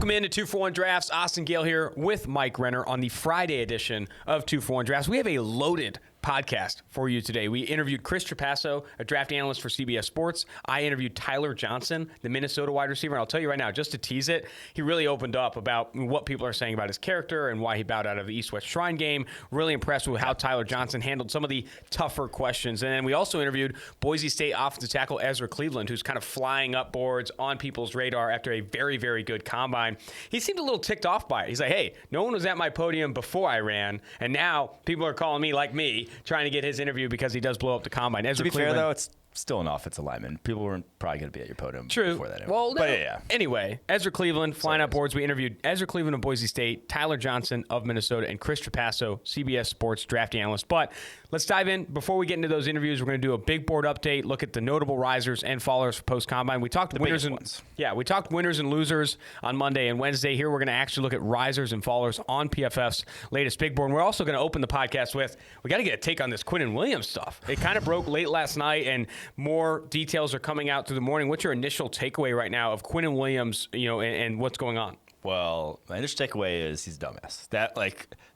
Welcome into 2-for-1 Drafts. Austin Gayle here with Mike Renner on the Friday edition of 2-for-1 Drafts. We have a loaded podcast for you today. We interviewed Chris Trapasso, a draft analyst for CBS Sports. I interviewed Tyler Johnson, the Minnesota wide receiver. And I'll tell you right now, just to tease it, he really opened up about what people are saying about his character and why he bowed out of the East-West Shrine game. Really impressed with how Tyler Johnson handled some of the tougher questions. And then we also interviewed Boise State offensive tackle Ezra Cleveland, who's kind of flying up boards on people's radar after a very, very good combine. He seemed a little ticked off by it. He's like, hey, no one was at my podium before I ran, and now people are calling me like me, trying to get his interview because he does blow up the combine. Ezra to be Cleveland, fair, though, it's still an offensive lineman. People weren't probably going to be at your podium before that. Well, but yeah. Anyway, Ezra Cleveland flying up boards. We interviewed Ezra Cleveland of Boise State, Tyler Johnson of Minnesota, and Chris Trapasso, CBS Sports draft analyst. But let's dive in. Before we get into those interviews, we're going to do a big board update, look at the notable risers and fallers for post-combine. We talked winners and ones. Yeah, we talked winners and losers on Monday and Wednesday. Here we're going to actually look at risers and fallers on PFF's latest big board. And we're also going to open the podcast with, we got to get a take on this Quinnen Williams stuff. It kind of broke late last night, and more details are coming out through the morning. What's your initial takeaway right now of Quinnen Williams, and what's going on? Well, my initial takeaway is he's a dumbass.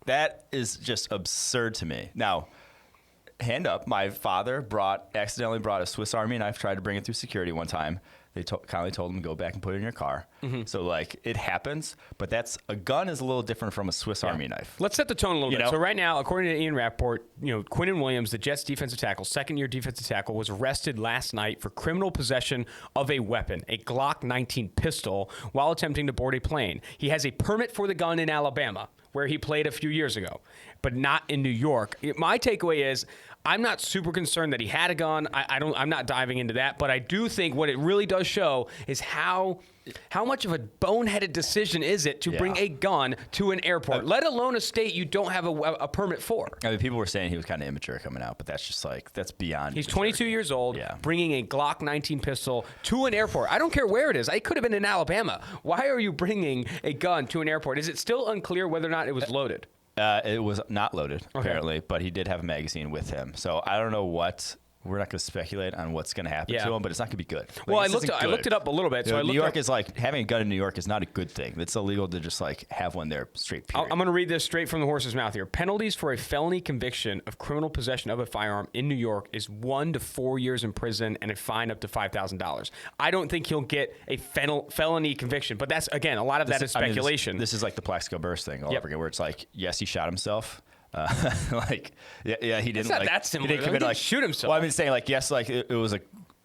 That is just absurd to me. Now, hand up, my father accidentally brought a Swiss Army knife, tried to bring it through security one time. They kindly told him to go back and put it in your car. Mm-hmm. So, it happens, but a gun is a little different from a Swiss Army knife. Let's set the tone a little bit. So right now, according to Ian Rappaport, Quinnen Williams, the Jets defensive tackle, second-year defensive tackle, was arrested last night for criminal possession of a weapon, a Glock 19 pistol, while attempting to board a plane. He has a permit for the gun in Alabama, where he played a few years ago, but not in New York. My takeaway is, I'm not super concerned that he had a gun. I'm not diving into that, but I do think what it really does show is how much of a boneheaded decision is it to bring a gun to an airport, let alone a state you don't have a permit for. I mean, people were saying he was kind of immature coming out, but that's just that's beyond. He's 22 years old, bringing a Glock 19 pistol to an airport. I don't care where it is. It could have been in Alabama. Why are you bringing a gun to an airport? Is it still unclear whether or not it was loaded? It was not loaded, apparently, but he did have a magazine with him. So I don't know we're not going to speculate on what's going to happen to him, but it's not going to be good. Well, I looked it up a little bit. So New York is having a gun in New York is not a good thing. It's illegal to just have one there straight. Period. I'm going to read this straight from the horse's mouth here. Penalties for a felony conviction of criminal possession of a firearm in New York is 1 to 4 years in prison and a fine up to $5,000. I don't think he'll get a felony conviction, but that's, again, a lot of that is speculation. This is like the Plaxico Burress thing all over again, where it's yes, he shot himself. He didn't. It's not that similar. He didn't shoot himself. Well, I've been saying yes, it was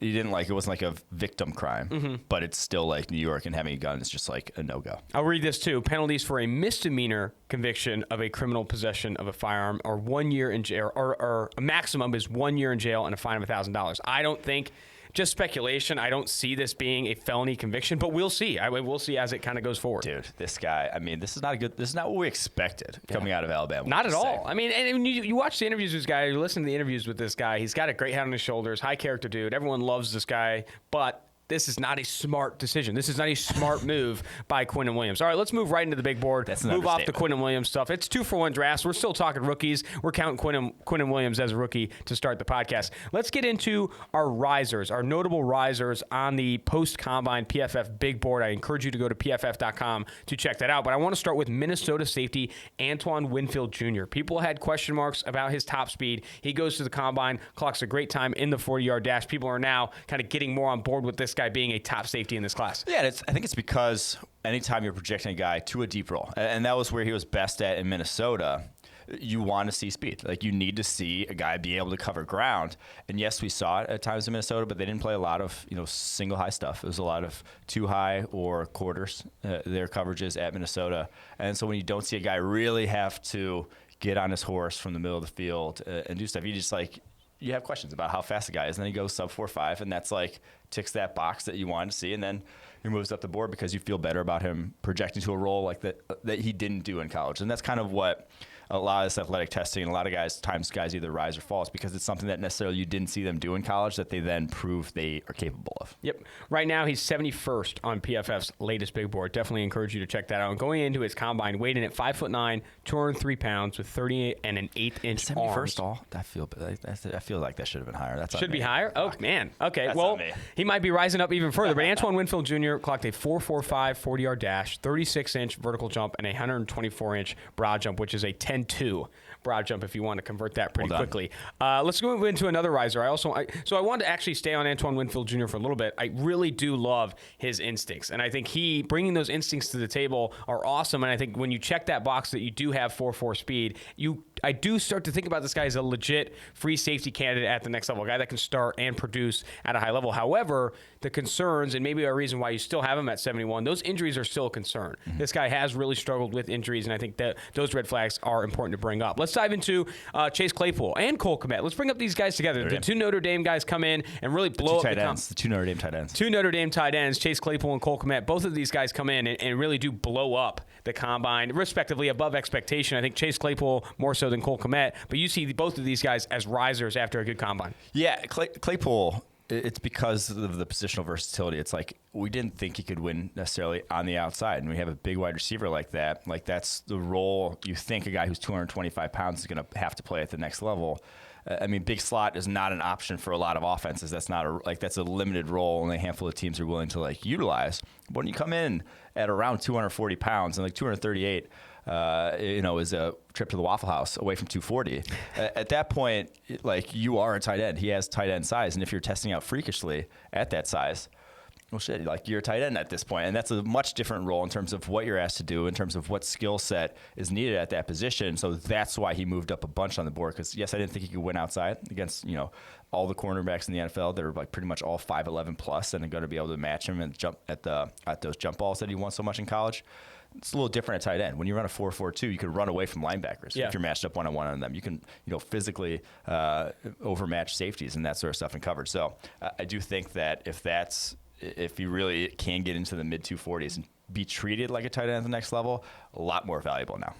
he didn't it wasn't a victim crime, but it's still New York, and having a gun is just a no-go. I'll read this too. Penalties for a misdemeanor conviction of a criminal possession of a firearm are 1 year in jail, or a maximum is 1 year in jail and a fine of $1,000. I don't think. Just speculation. I don't see this being a felony conviction, but we'll see. We'll see as it kind of goes forward. Dude, this guy, this is not what we expected coming out of Alabama. Not at all. And you watch the interviews with this guy, you listen to the interviews with this guy, he's got a great head on his shoulders, high character dude. Everyone loves this guy, but this is not a smart decision. This is not a smart move by Quinnen Williams. All right, let's move right into the big board. Move off the Quinnen Williams stuff. It's 2-for-1 drafts. We're still talking rookies. We're counting Quinnen Williams as a rookie to start the podcast. Let's get into our risers, our notable risers on the post-combine PFF big board. I encourage you to go to pff.com to check that out. But I want to start with Minnesota safety Antoine Winfield Jr. People had question marks about his top speed. He goes to the combine, clocks a great time in the 40-yard dash. People are now kind of getting more on board with this guy being a top safety in this class. Yeah, I think it's because anytime you're projecting a guy to a deep role, and that was where he was best at in Minnesota, you want to see speed. You need to see a guy be able to cover ground. And yes, we saw it at times in Minnesota, but they didn't play a lot of single high stuff. It was a lot of two high or quarters, their coverages at Minnesota. And so when you don't see a guy really have to get on his horse from the middle of the field and do stuff, you have questions about how fast the guy is, and then he goes sub 4.5, and that's ticks that box that you wanted to see, and then he moves up the board because you feel better about him projecting to a role that he didn't do in college. And that's kind of what a lot of this athletic testing, and a lot of times guys either rise or fall. It's because it's something that necessarily you didn't see them do in college that they then prove they are capable of. Yep. Right now, he's 71st on PFF's latest big board. Definitely encourage you to check that out. And going into his combine, weighed in at 5'9", 203 pounds with 38 and an 1/8-inch arms. 71st all? I feel like that should have been higher. That's should be higher? Oh, man. Okay. That's well, he might be rising up even further. But Antoine Winfield Jr. clocked a 4.45 40-yard dash, 36-inch vertical jump, and a 124-inch broad jump, which is a 10.2 broad jump if you want to convert that pretty quickly. Let's go into another riser. So I wanted to actually stay on Antoine Winfield Jr. for a little bit. I really do love his instincts, and I think bringing those instincts to the table are awesome. And I think when you check that box that you do have 4.4 speed, I do start to think about this guy as a legit free safety candidate at the next level, a guy that can start and produce at a high level. However, the concerns, and maybe a reason why you still have him at 71, those injuries are still a concern. Mm-hmm. This guy has really struggled with injuries, and I think that those red flags are important to bring up. Let's dive into Chase Claypool and Cole Kmet. Let's bring up these guys together. The two Notre Dame guys come in and really blow up the two Notre Dame tight ends. Two Notre Dame tight ends, Chase Claypool and Cole Kmet. Both of these guys come in and really do blow up the combine, respectively above expectation. I think Chase Claypool more so than Cole Kmet, but you see both of these guys as risers after a good combine. Yeah, Claypool, it's because of the positional versatility. It's like we didn't think he could win necessarily on the outside, and we have a big wide receiver like that. Like that's the role you think a guy who's 225 pounds is going to have to play at the next level. I mean, big slot is not an option for a lot of offenses. That's not that's a limited role, only a handful of teams are willing to utilize. But when you come in at around 240 pounds and 238, is a trip to the Waffle House away from 240. At that point, you are a tight end. He has tight end size, and if you're testing out freakishly at that size, well, shit, you're a tight end at this point, and that's a much different role in terms of what you're asked to do, in terms of what skill set is needed at that position. So that's why he moved up a bunch on the board. Because yes, I didn't think he could win outside against all the cornerbacks in the NFL that are pretty much all 5'11 plus, and are going to be able to match him and jump at those jump balls that he won so much in college. It's a little different at tight end. When you run a 4.42, you can run away from linebackers if you're matched up one-on-one on them. You can, physically overmatch safeties and that sort of stuff in coverage. So I do think that if you really can get into the mid-240s and be treated like a tight end at the next level, a lot more valuable now.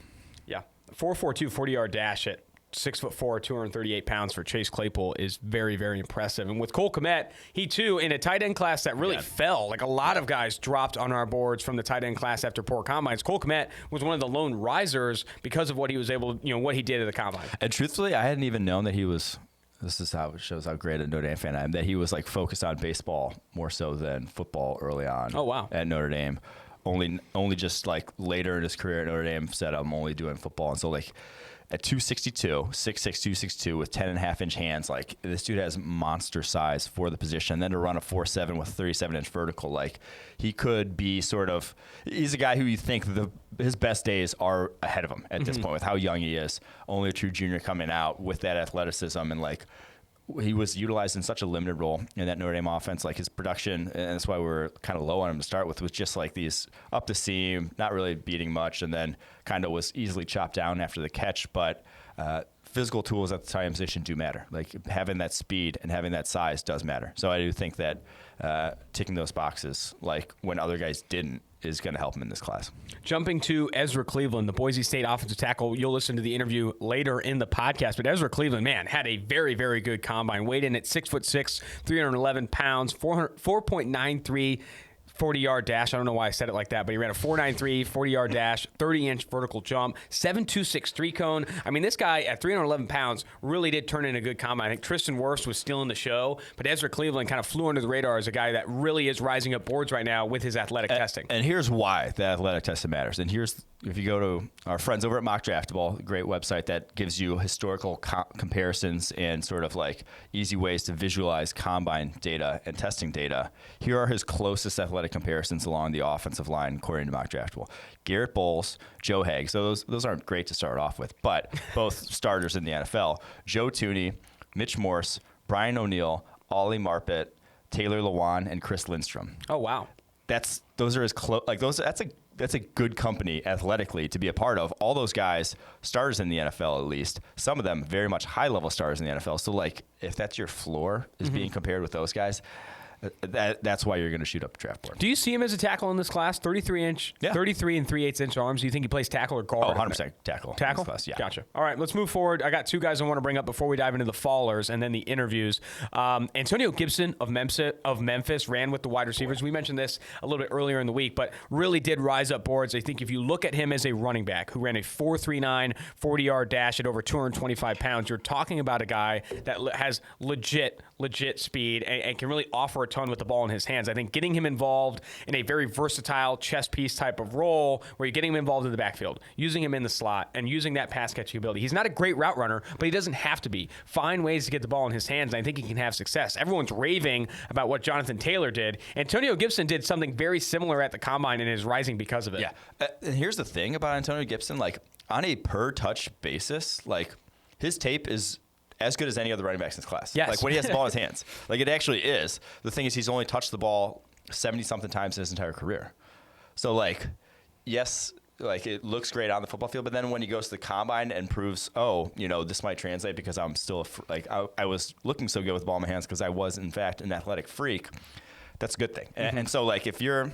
Yeah. 4.42 40-yard dash at 6'4", 238 pounds for Chase Claypool is very, very impressive. And with Cole Kmet, he too, in a tight end class that really fell. A lot of guys dropped on our boards from the tight end class after poor combines. Cole Kmet was one of the lone risers because of what he was able, what he did at the combine. And truthfully, I hadn't even known that he was. This is how it shows how great a Notre Dame fan I am. That he was focused on baseball more so than football early on. Oh wow! At Notre Dame, only just later in his career at Notre Dame said I'm only doing football, and so at 262, 6'6", 262 with 10.5-inch hands, this dude has monster size for the position. Then to run a 4.7 with 37-inch vertical, he could be he's a guy who you think his best days are ahead of him at this point with how young he is. Only a true junior coming out with that athleticism and he was utilized in such a limited role in that Notre Dame offense. His production, and that's why we're kind of low on him to start with, was just these up the seam, not really beating much, and then kind of was easily chopped down after the catch. But physical tools at the time position do matter. Having that speed and having that size does matter. So I do think that ticking those boxes, when other guys didn't, is going to help him in this class. Jumping to Ezra Cleveland, the Boise State offensive tackle. You'll listen to the interview later in the podcast, but Ezra Cleveland, man, had a very, very good combine. Weighed in at 6'6", 311 pounds, 4.93 40-yard dash. I don't know why I said it like that, but he ran a 4.93 40-yard dash, 30-inch vertical jump, 7.26 three-cone. I mean, this guy at 311 pounds really did turn in a good combine. I think Tristan Wirfs was still in the show, but Ezra Cleveland kind of flew under the radar as a guy that really is rising up boards right now with his athletic testing. And here's why the athletic testing matters. And if you go to our friends over at Mock Draftable, a great website that gives you historical comparisons and easy ways to visualize combine data and testing data, here are his closest athletic comparisons along the offensive line according to Mock Draftable. Garrett Bowles, Joe Haig. So those aren't great to start off with, but both starters in the NFL. Joe Thuney, Mitch Morse, Brian O'Neill, Ollie Marpet, Taylor Lewan, and Chris Lindstrom. Oh wow. Those are as close. That's a good company athletically to be a part of. All those guys, stars in the NFL at least. Some of them very much high-level stars in the NFL. So, if that's your floor is being compared with those guys, That's why you're going to shoot up the draft board. Do you see him as a tackle in this class? 33 and 3/8 inch arms. Do you think he plays tackle or guard? Oh, 100% tackle. Tackle? In this class, yeah. Gotcha. All right, let's move forward. I got two guys I want to bring up before we dive into the fallers and then the interviews. Antonio Gibson of Memphis ran with the wide receivers. We mentioned this a little bit earlier in the week, but really did rise up boards. I think if you look at him as a running back who ran a 4.39 40-yard dash at over 225 pounds, you're talking about a guy that has legit speed and can really offer a ton with the ball in his hands. I think getting him involved in a very versatile chess piece type of role where you're getting him involved in the backfield, using him in the slot, and using that pass catching ability. He's not a great route runner, but he doesn't have to be. Find ways to get the ball in his hands, and I think he can have success. Everyone's raving about what Jonathan Taylor did. Antonio Gibson did something very similar at the combine and is rising because of it. Yeah. And here's the thing about Antonio Gibson, like on a per touch basis, like his tape is as good as any other running backs in this class. Yes. Like when he has the ball in his hands. Like it actually is. The thing is he's only touched the ball 70-something times in his entire career. So like, yes, like it looks great on the football field, but then when he goes to the combine and proves, this might translate because I'm still I was looking so good with the ball in my hands because I was in fact an athletic freak. That's a good thing. Mm-hmm. And so like if you're,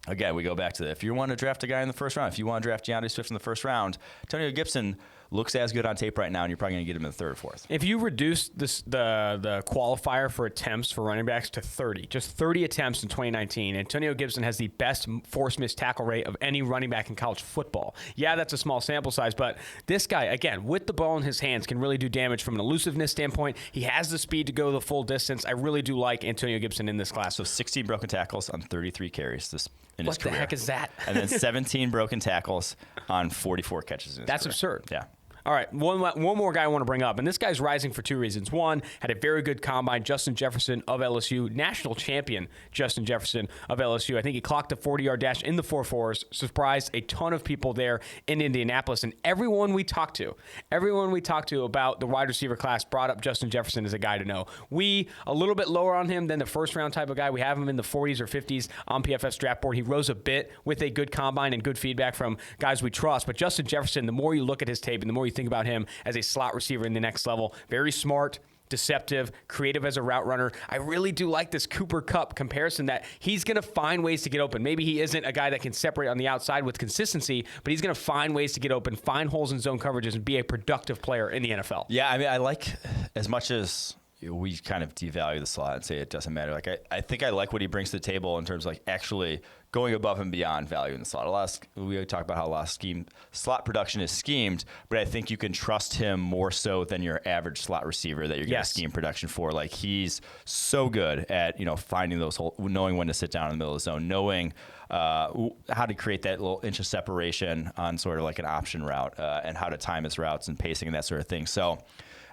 again, we go back to if you want to draft a guy in the first round, if you want to draft DeAndre Swift in the first round, Antonio Gibson looks as good on tape right now, and you're probably going to get him in the third or fourth. If you reduce the qualifier for attempts for running backs to 30, just 30 attempts in 2019, Antonio Gibson has the best force missed tackle rate of any running back in college football. Yeah, that's a small sample size, but this guy, again, with the ball in his hands, can really do damage from an elusiveness standpoint. He has the speed to go the full distance. I really do like Antonio Gibson in this class. So 16 broken tackles on 33 carries in his career. What the heck is that? And then 17 broken tackles on 44 catches in his That's career. absurd. Yeah. All right, one more guy I want to bring up, and this guy's rising for two reasons. One, had a very good combine, Justin Jefferson of LSU, national champion Justin Jefferson of LSU. I think he clocked a 40-yard dash in the 4.4s, surprised a ton of people there in Indianapolis, and everyone we talked to about the wide receiver class brought up Justin Jefferson as a guy to know. We, a little bit lower on him than the first-round type of guy. We have him in the 40s or 50s on PFF's draft board. He rose a bit with a good combine and good feedback from guys we trust, but Justin Jefferson, the more you look at his tape and the more you think about him as a slot receiver in the next level, very smart, deceptive, creative as a route runner. I really do like this Cooper Kupp comparison that he's going to find ways to get open. Maybe he isn't a guy that can separate on the outside with consistency, but he's going to find ways to get open, find holes in zone coverages, and be a productive player in the NFL. Yeah, I mean, I like, as much as we kind of devalue the slot and say it doesn't matter, like I think I like what he brings to the table in terms of like actually going above and beyond value in the slot. We talk about how a lot of slot production is schemed, but I think you can trust him more so than your average slot receiver that you're getting scheme production for. Like he's so good at finding those holes, knowing when to sit down in the middle of the zone, knowing how to create that little inch of separation on sort of like an option route, and how to time his routes and pacing and that sort of thing. So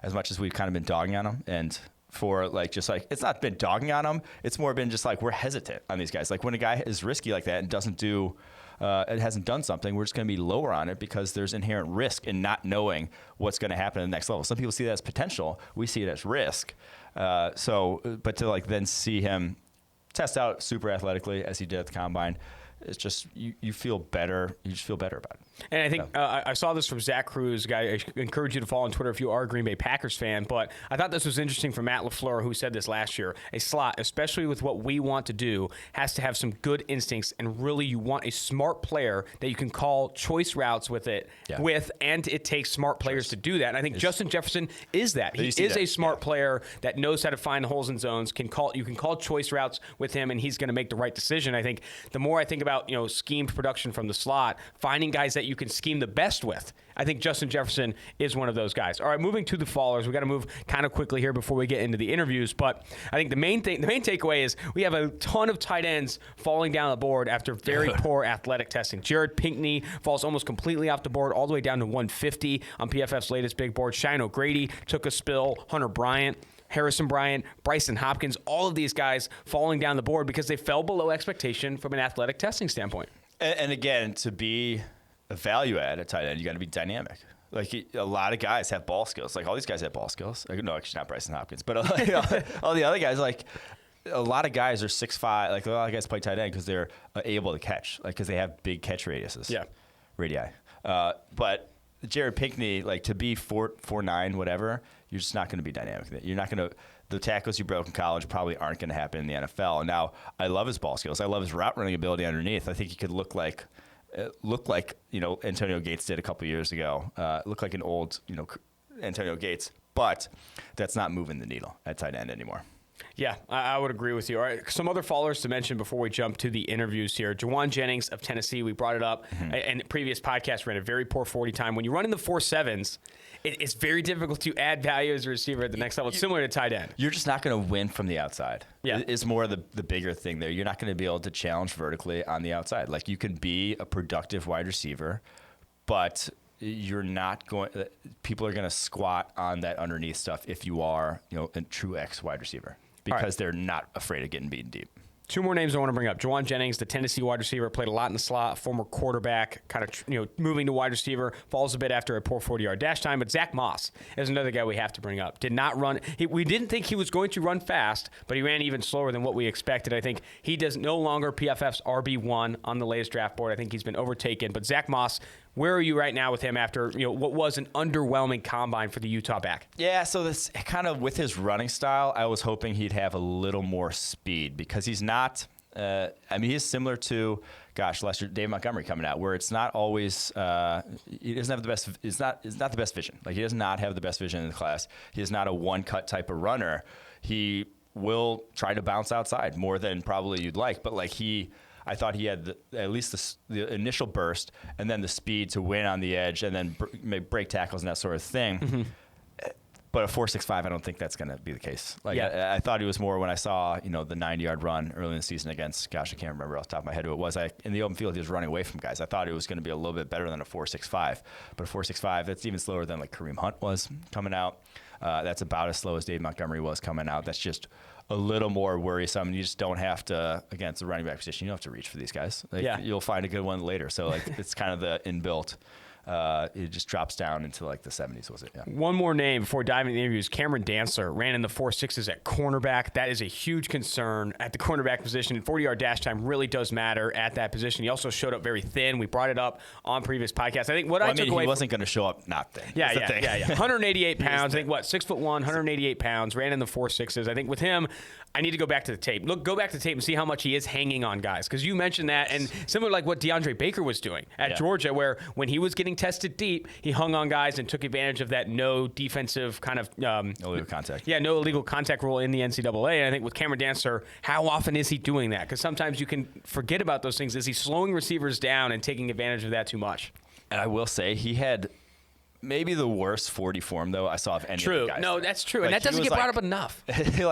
as much as we've kind of been dogging on him, and for it's not been dogging on him, it's more been just like we're hesitant on these guys. Like when a guy is risky like that and doesn't do, it hasn't done something, we're just going to be lower on it because there's inherent risk in not knowing what's going to happen at the next level. Some people see that as potential. We see it as risk. But to then see him test out super athletically as he did at the combine, it's just you feel better. You just feel better about it. And I think I saw this from Zach Cruz, a guy I encourage you to follow on Twitter if you are a Green Bay Packers fan. But I thought this was interesting from Matt LaFleur, who said this last year. A slot, especially with what we want to do, has to have some good instincts. And really, you want a smart player that you can call choice routes with, and it takes smart players to do that. And I think Justin Jefferson is that. He is a smart player that knows how to find holes in zones. You can call choice routes with him, and he's going to make the right decision. I think the more I think about schemed production from the slot, finding guys that you can scheme the best with, I think Justin Jefferson is one of those guys. All right, moving to the fallers. We got to move kind of quickly here before we get into the interviews. But I think the main takeaway is we have a ton of tight ends falling down the board after very poor athletic testing. Jared Pinkney falls almost completely off the board, all the way down to 150 on PFF's latest big board. Shine O'Grady took a spill. Hunter Bryant, Harrison Bryant, Bryson Hopkins, all of these guys falling down the board because they fell below expectation from an athletic testing standpoint. And again, to be a value add at tight end, you got to be dynamic. Like a lot of guys have ball skills. Like all these guys have ball skills. No, actually not Bryson Hopkins, but all the other guys, like a lot of guys are 6'5". Like a lot of guys play tight end because they're able to catch, like because they have big catch radiuses. Yeah, radii. But Jared Pinkney, like to be 4'9", whatever, you're just not going to be dynamic. You're not going to. The tackles you broke in college probably aren't going to happen in the NFL. And now I love his ball skills. I love his route running ability underneath. I think he could look like Antonio Gates did a couple years ago. Look like an old Antonio Gates, but that's not moving the needle at tight end anymore. Yeah, I would agree with you. All right, some other followers to mention before we jump to the interviews here. Jajuan Jennings of Tennessee, we brought it up. And the previous podcast ran a very poor 40 time. When you run in the 4.7s, it's very difficult to add value as a receiver at the next level. It's similar to tight end. You're just not going to win from the outside. Yeah. It's more the bigger thing there. You're not going to be able to challenge vertically on the outside. Like, you can be a productive wide receiver, but you're not going. People are going to squat on that underneath stuff if you are, a true X wide receiver, because they're not afraid of getting beaten deep. Two more names I want to bring up. Jajuan Jennings, the Tennessee wide receiver, played a lot in the slot, former quarterback, kind of moving to wide receiver, falls a bit after a poor 40-yard dash time. But Zack Moss is another guy we have to bring up. Did not run. We didn't think he was going to run fast, but he ran even slower than what we expected. I think he does no longer PFF's RB1 on the latest draft board. I think he's been overtaken. But Zack Moss, where are you right now with him after what was an underwhelming combine for the Utah back? Yeah, so this kind of with his running style, I was hoping he'd have a little more speed, because he's not. He is similar to, last year Dave Montgomery coming out, where it's not always. He doesn't have the best. It's not the best vision. Like, he does not have the best vision in the class. He is not a one-cut type of runner. He will try to bounce outside more than probably you'd like, but I thought he had at least the initial burst and then the speed to win on the edge and then break tackles and that sort of thing. Mm-hmm. But a 4.65, I don't think that's going to be the case. I thought he was more when I saw, the 90-yard run early in the season against, I can't remember off the top of my head who it was. In the open field, he was running away from guys. I thought it was going to be a little bit better than a 4.65. But a 4.65, that's even slower than Kareem Hunt was coming out. That's about as slow as Dave Montgomery was coming out. That's just a little more worrisome. You just don't have to, again, it's the running back position. You don't have to reach for these guys. You'll find a good one later. So it's kind of the inbuilt. It just drops down into the 70s, was it? Yeah. One more name before diving into the interviews. Cameron Dantzler ran in the 4.6s at cornerback. That is a huge concern at the cornerback position. 40-yard dash time really does matter at that position. He also showed up very thin. We brought it up on previous podcasts. I think I took away. He wasn't going to show up not thin. Yeah. 188 pounds. I think 6'1", 188 pounds. Ran in the 4.6s. I think with him, I need to go back to the tape. Go back to the tape and see how much he is hanging on guys, because you mentioned that, and similar like what DeAndre Baker was doing at Georgia, where when he was getting tested deep, he hung on guys and took advantage of that no defensive kind of illegal contact. Yeah, no illegal contact rule in the NCAA. And I think with Cameron Dantzler, how often is he doing that? Because sometimes you can forget about those things. Is he slowing receivers down and taking advantage of that too much? And I will say he had maybe the worst 40 form, though, I saw of any of the guys. No, that's true. And that doesn't get brought up enough.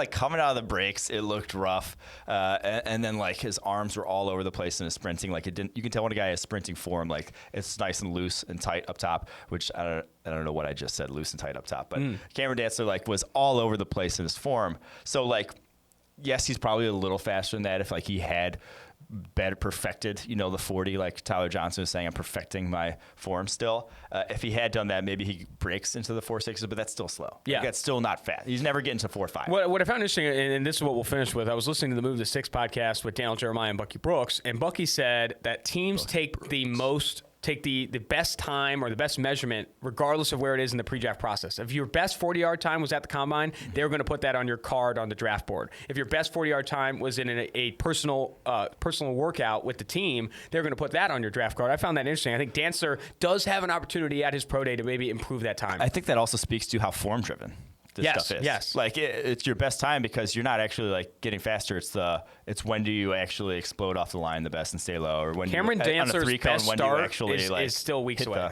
Coming out of the breaks, it looked rough. And then, his arms were all over the place in his sprinting. You can tell when a guy is sprinting form, it's nice and loose and tight up top, which I don't know what I just said, loose and tight up top. But Cameron Dantzler, was all over the place in his form. So, yes, he's probably a little faster than that if, he had better perfected, the 40, like Tyler Johnson was saying, I'm perfecting my form still. If he had done that, maybe he breaks into the 4.6s, but that's still slow. Yeah. That's still not fast. He's never getting to 4.5. What I found interesting, and this is what we'll finish with, I was listening to the Move to Six podcast with Daniel Jeremiah and Bucky Brooks, and Bucky said that teams take the best time or the best measurement regardless of where it is in the pre-draft process. If your best 40-yard time was at the combine, they're going to put that on your card on the draft board. If your best 40-yard time was in a personal workout with the team, they're going to put that on your draft card. I found that interesting. I think Dantzler does have an opportunity at his pro day to maybe improve that time. I think that also speaks to how form-driven this stuff is. Yes. It's your best time because you're not actually getting faster. It's when do you actually explode off the line the best and stay low, or when Cameron Dantzler's best start is still weeks away.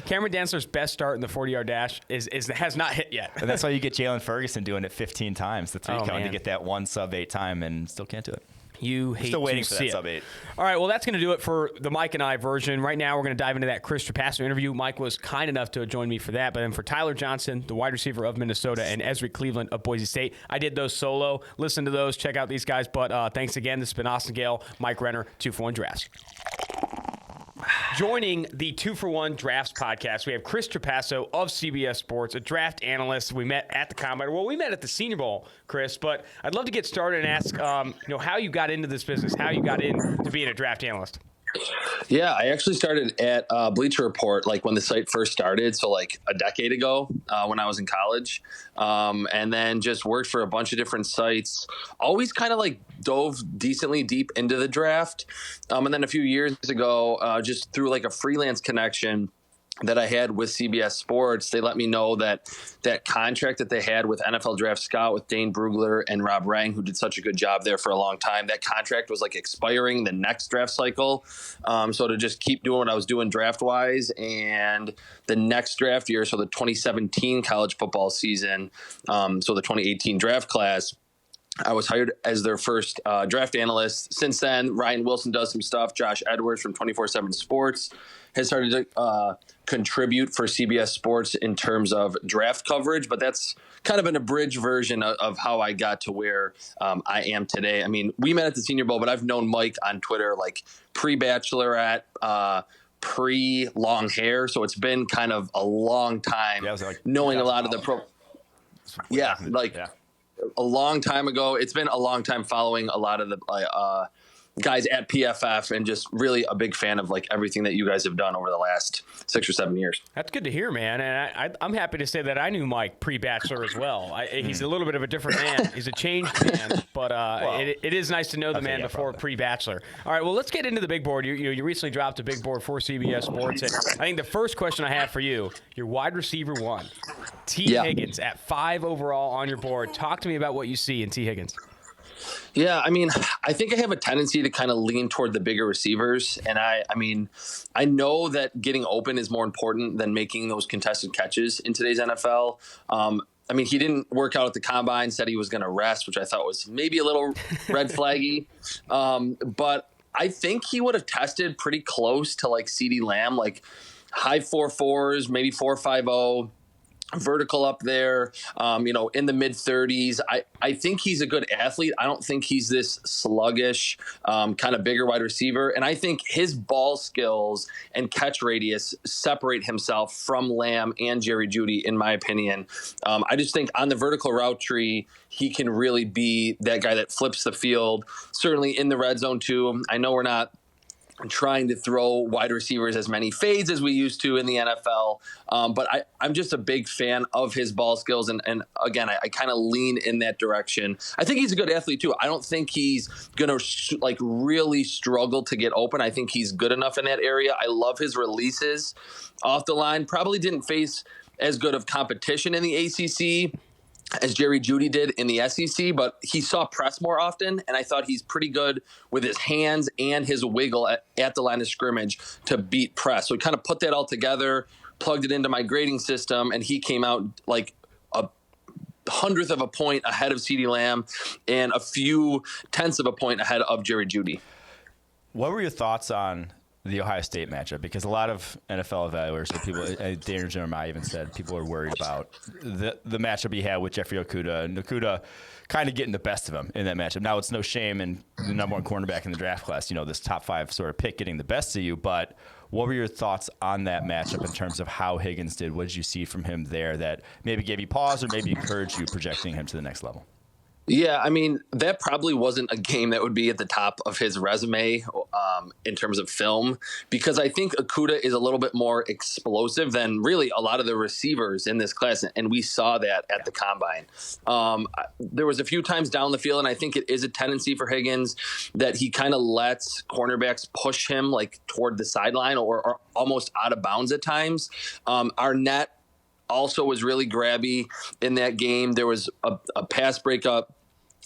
Cameron Dantzler's best start in the 40-yard dash has not hit yet. And that's why you get Jalen Ferguson doing it 15 times, the 3 cone, to get that 1 sub-8 time, and still can't do it. You hate still waiting to for see that sub-8. All right, well, that's going to do it for the Mike and I version. Right now, we're going to dive into that Chris Trapasso interview. Mike was kind enough to join me for that. But then for Tyler Johnson, the wide receiver of Minnesota, and Ezra Cleveland of Boise State, I did those solo. Listen to those. Check out these guys. But thanks again. This has been Austin Gayle, Mike Renner, 2-for-1 Drafts. Joining the 2-for-1 Drafts podcast, we have Chris Trapasso of CBS Sports, a draft analyst. We met at the Combine. Well, we met at the Senior Bowl, Chris, but I'd love to get started and ask how you got into this business, how you got into being a draft analyst. Yeah, I actually started at Bleacher Report like when the site first started, so like a decade ago when I was in college, and then just worked for a bunch of different sites. Always kind of like dove decently deep into the draft, and then a few years ago, just through like a freelance connection that I had with CBS Sports, they let me know that that contract that they had with NFL Draft Scout with Dane Brugler and Rob Rang, who did such a good job there for a long time, that contract was like expiring the next draft cycle. So to just keep doing what I was doing draft wise, and the next draft year, so the 2017 college football season, so the 2018 draft class, I was hired as their first draft analyst. Since then, Ryan Wilson does some stuff. Josh Edwards from 24/7 Sports has started to contribute for CBS Sports in terms of draft coverage, but that's kind of an abridged version of how I got to where I am today. I mean, we met at the Senior Bowl, but I've known Mike on Twitter like pre-Bachelorette, pre-long hair, so it's been kind of a long time knowing a lot of the pro. Yeah, like. Yeah. A long time ago. It's been a long time following a lot of the guys at PFF, and just really a big fan of like everything that you guys have done over the last 6 or 7 years. That's good to hear, man. And I'm happy to say that I knew Mike pre-Bachelor as well. He's a little bit of a different man. He's a changed man, but it is nice to know the man before pre-Bachelor. All right, well, let's get into the big board. You recently dropped a big board for CBS Sports. And I think the first question I have for you, your wide receiver one, T. Higgins, at 5 overall on your board. Talk to me about what you see in T. Higgins. Yeah, I mean, I think I have a tendency to kind of lean toward the bigger receivers. And I mean, I know that getting open is more important than making those contested catches in today's NFL. I mean, he didn't work out at the combine, said he was going to rest, which I thought was maybe a little red flaggy. But I think he would have tested pretty close to like CeeDee Lamb, like high 4.4s, maybe 4.50. Vertical up there, in the mid 30s. I think he's a good athlete. I don't think he's this sluggish, kind of bigger wide receiver. And I think his ball skills and catch radius separate himself from Lamb and Jerry Jeudy, in my opinion. I just think on the vertical route tree, he can really be that guy that flips the field, certainly in the red zone too. I know we're not trying to throw wide receivers as many fades as we used to in the NFL. But I'm just a big fan of his ball skills. And again, I kind of lean in that direction. I think he's a good athlete too. I don't think he's going to really struggle to get open. I think he's good enough in that area. I love his releases off the line. Probably didn't face as good of competition in the ACC as Jerry Jeudy did in the SEC, but he saw press more often, and I thought he's pretty good with his hands and his wiggle at the line of scrimmage to beat press. So we kind of put that all together, plugged it into my grading system, and he came out like a 100th of a point ahead of CeeDee Lamb and a few tenths of a point ahead of Jerry Jeudy. What were your thoughts on the Ohio State matchup? Because a lot of NFL evaluators, so people, Daniel Jeremiah even said people are worried about the matchup he had with Jeffrey Okudah, and Okudah kind of getting the best of him in that matchup. Now, it's no shame in the number one cornerback in the draft class, this top 5 sort of pick getting the best of you, but what were your thoughts on that matchup in terms of how Higgins did? What did you see from him there that maybe gave you pause or maybe encouraged you projecting him to the next level? Yeah, I mean, that probably wasn't a game that would be at the top of his resume in terms of film, because I think Okudah is a little bit more explosive than really a lot of the receivers in this class, and we saw that at the combine. There was a few times down the field, and I think it is a tendency for Higgins that he kind of lets cornerbacks push him like toward the sideline or almost out of bounds at times. Arnett also was really grabby in that game. There was a pass breakup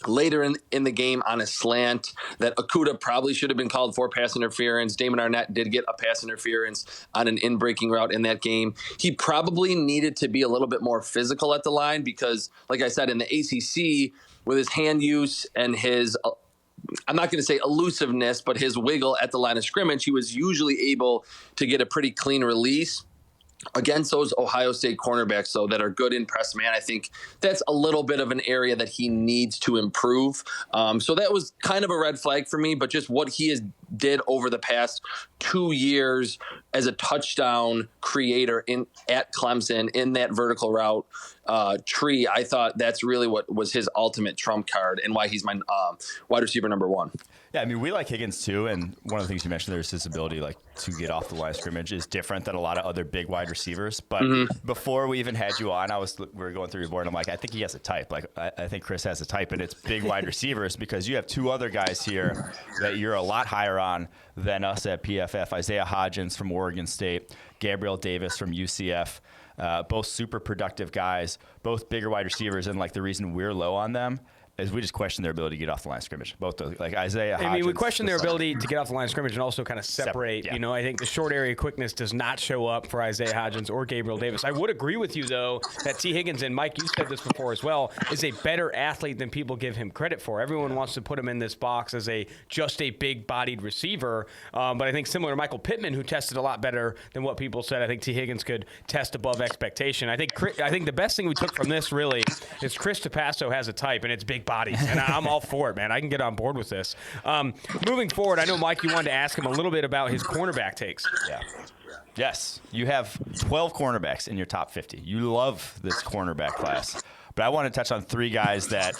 later in the game on a slant that Okudah probably should have been called for pass interference. Damon Arnett did get a pass interference on an in-breaking route in that game. He probably needed to be a little bit more physical at the line because, like I said, in the ACC, with his hand use and his I'm not going to say elusiveness, but his wiggle at the line of scrimmage, he was usually able to get a pretty clean release. Against those Ohio State cornerbacks, though, that are good in press man, I think that's a little bit of an area that he needs to improve. So that was kind of a red flag for me, but just what he has did over the past 2 years as a touchdown creator at Clemson in that vertical route tree, I thought that's really what was his ultimate trump card and why he's my wide receiver number one. Yeah, I mean, we like Higgins too, and one of the things you mentioned there is his ability to get off the line of scrimmage is different than a lot of other big wide receivers. But before we even had you on, we were going through your board, and I'm like, I think he has a type. Like, I think Chris has a type, and it's big wide receivers because you have two other guys here that you're a lot higher on than us at PFF. Isaiah Hodgins from Oregon State, Gabriel Davis from UCF. Both super productive guys, both bigger wide receivers, and like the reason we're low on them is we just question their ability to get off the line of scrimmage. Both those, like Isaiah Hodgins. I mean, we question their ability to get off the line of scrimmage and also kind of separate. Yeah. You know, I think the short area quickness does not show up for Isaiah Hodgins or Gabriel Davis. I would agree with you, though, that T. Higgins, and Mike, you said this before as well, is a better athlete than people give him credit for. Everyone wants to put him in this box as just a big-bodied receiver. But I think similar to Michael Pittman, who tested a lot better than what people said, I think T. Higgins could test above expectation. I think the best thing we took from this, really, is Chris Trapasso has a type, and it's big bodies. And I'm all for it, man. I can get on board with this. Moving forward, I know, Mike, you wanted to ask him a little bit about his cornerback takes. Yeah. Yes. You have 12 cornerbacks in your top 50. You love this cornerback class. But I want to touch on three guys that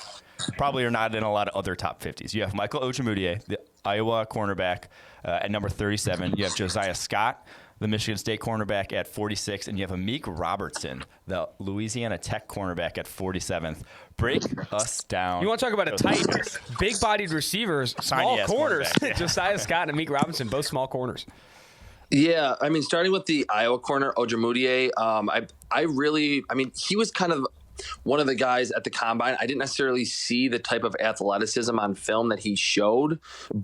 probably are not in a lot of other top 50s. You have Michael Ojemudia, the Iowa cornerback, at number 37. You have Josiah Scott, the Michigan State cornerback, at 46, and you have Amik Robertson, the Louisiana Tech cornerback, at 47th. Break us down. You want to talk about a tight, big-bodied receivers, small corners. Yeah. Josiah Scott and Amik Robinson, both small corners. Yeah, I mean, starting with the Iowa corner, Ojemudia, he was kind of one of the guys at the combine. I didn't necessarily see the type of athleticism on film that he showed,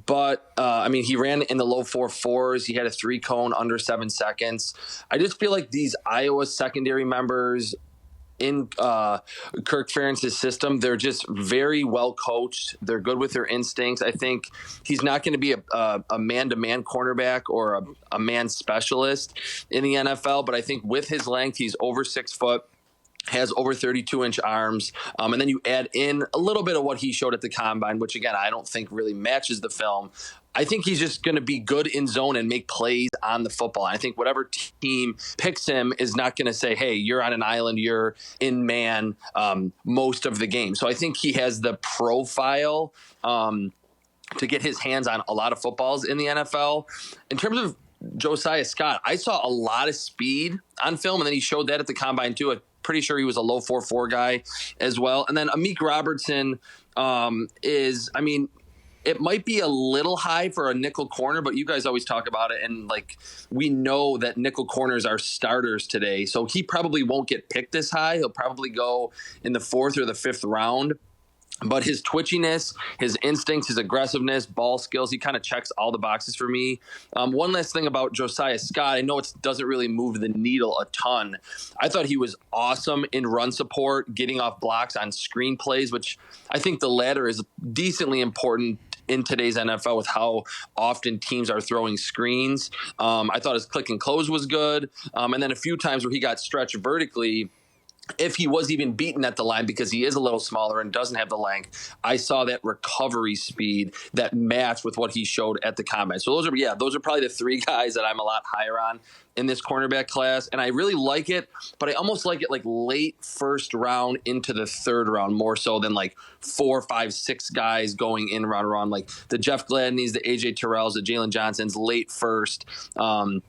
but he ran in the low 4.4s. He had a 3-cone under 7 seconds. I just feel like these Iowa secondary members in Kirk Ferentz's system, they're just very well coached. They're good with their instincts. I think he's not going to be a man-to-man cornerback or a man specialist in the NFL, but I think with his length, he's over 6 foot, has over 32-inch arms, and then you add in a little bit of what he showed at the combine, which, again, I don't think really matches the film. I think he's just going to be good in zone and make plays on the football. And I think whatever team picks him is not going to say, hey, you're on an island, you're in man most of the game. So I think he has the profile to get his hands on a lot of footballs in the NFL. In terms of Josiah Scott, I saw a lot of speed on film, and then he showed that at the combine too. I'm pretty sure he was a low 4.4 guy as well. And then Amik Robertson it might be a little high for a nickel corner, but you guys always talk about it. And we know that nickel corners are starters today. So he probably won't get picked this high. He'll probably go in the 4th or the 5th round. But his twitchiness, his instincts, his aggressiveness, ball skills, he kind of checks all the boxes for me. One last thing about Josiah Scott, I know it doesn't really move the needle a ton. I thought he was awesome in run support, getting off blocks on screen plays, which I think the latter is decently important in today's NFL with how often teams are throwing screens. I thought his click and close was good. And then a few times where he got stretched vertically, if he was even beaten at the line because he is a little smaller and doesn't have the length, I saw that recovery speed that matched with what he showed at the combine. So those are probably the three guys that I'm a lot higher on in this cornerback class. And I really like it, but I almost like it late 1st round into the 3rd round more so than 4, 5, 6 guys going in round around, like the Jeff Gladneys, the AJ Terrells, the Jalen Johnsons, late 1st.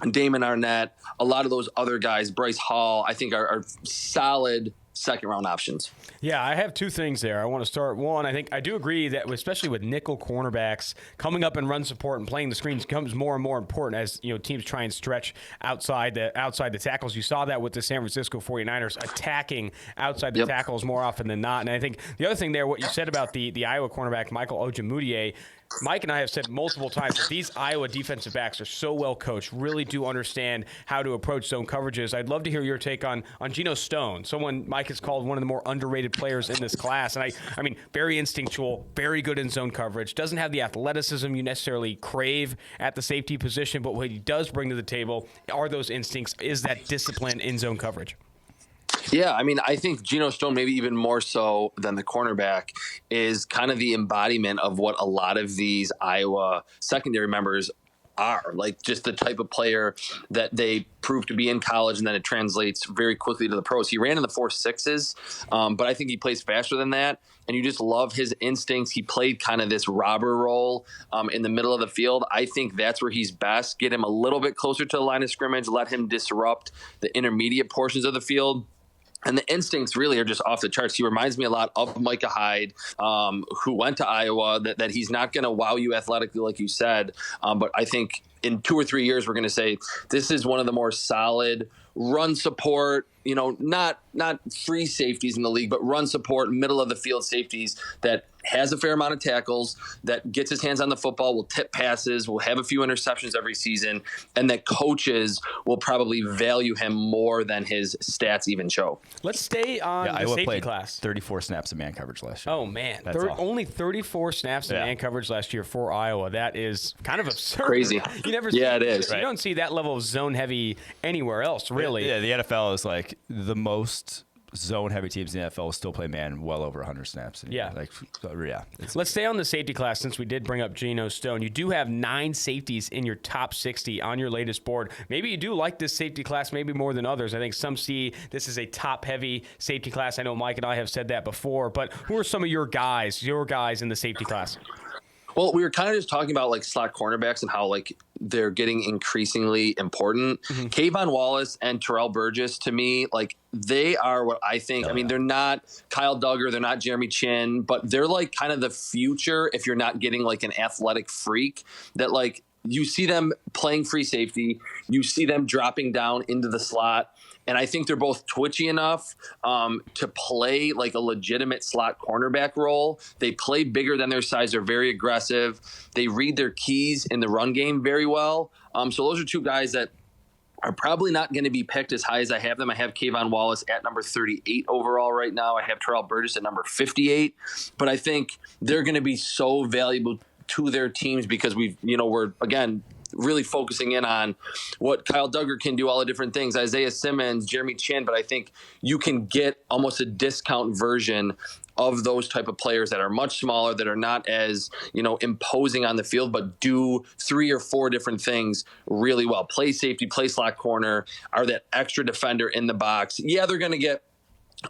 Damon Arnett, a lot of those other guys, Bryce Hall, I think are solid 2nd round options. Yeah, I have 2 things there. I want to start. One, I think I do agree that especially with nickel cornerbacks, coming up and run support and playing the screens becomes more and more important as teams try and stretch outside the tackles. You saw that with the San Francisco 49ers attacking outside the tackles more often than not. And I think the other thing there, what you said about the Iowa cornerback, Michael Ojemudia, Mike and I have said multiple times that these Iowa defensive backs are so well coached, really do understand how to approach zone coverages. I'd love to hear your take on Geno Stone, someone Mike has called one of the more underrated players in this class. And I mean, very instinctual, very good in zone coverage, doesn't have the athleticism you necessarily crave at the safety position, but what he does bring to the table are those instincts, is that discipline in zone coverage. Yeah, I mean, I think Geno Stone, maybe even more so than the cornerback, is kind of the embodiment of what a lot of these Iowa secondary members are, like just the type of player that they prove to be in college, and then it translates very quickly to the pros. He ran in the 4.6s, but I think he plays faster than that, and you just love his instincts. He played kind of this robber role in the middle of the field. I think that's where he's best. Get him a little bit closer to the line of scrimmage, let him disrupt the intermediate portions of the field. And the instincts really are just off the charts. He reminds me a lot of Micah Hyde, who went to Iowa, that he's not going to wow you athletically, like you said. But I think in 2 or 3 years, we're going to say this is one of the more solid run support, not free safeties in the league, but run support, middle of the field safeties that has a fair amount of tackles, that gets his hands on the football, will tip passes, will have a few interceptions every season, and that coaches will probably value him more than his stats even show. Let's stay on the Iowa safety played class. 34 snaps of man coverage last year. Oh, man. That's all. Only 34 snaps in man coverage last year for Iowa. That is kind of absurd. Crazy. You never Yeah, it is. You don't see that level of zone heavy anywhere else, really. Yeah, the NFL is like the most zone-heavy teams in the NFL still play man well over 100 snaps. Yeah. Let's stay on the safety class since we did bring up Geno Stone. You do have 9 safeties in your top 60 on your latest board. Maybe you do like this safety class maybe more than others. I think some see this is a top-heavy safety class. I know Mike and I have said that before, but who are some of your guys in the safety class? Well, we were kind of just talking about like slot cornerbacks and how like they're getting increasingly important. Mm-hmm. Kayvon Wallace and Terrell Burgess, to me, like they are what I think. I mean, they're not Kyle Duggar, they're not Jeremy Chin, but they're like kind of the future if you're not getting like an athletic freak that like you see them playing free safety, you see them dropping down into the slot. And I think they're both twitchy enough to play like a legitimate slot cornerback role. They play bigger than their size. They're very aggressive. They read their keys in the run game very well. So those are 2 guys that are probably not going to be picked as high as I have them. I have Kayvon Wallace at number 38 overall right now. I have Terrell Burgess at number 58. But I think they're going to be so valuable to their teams because we're, again, really focusing in on what Kyle Duggar can do, all the different things, Isaiah Simmons, Jeremy Chin, but I think you can get almost a discount version of those type of players that are much smaller, that are not as, imposing on the field, but do 3 or 4 different things really well. Play safety, play slot corner, are that extra defender in the box. Yeah, they're going to get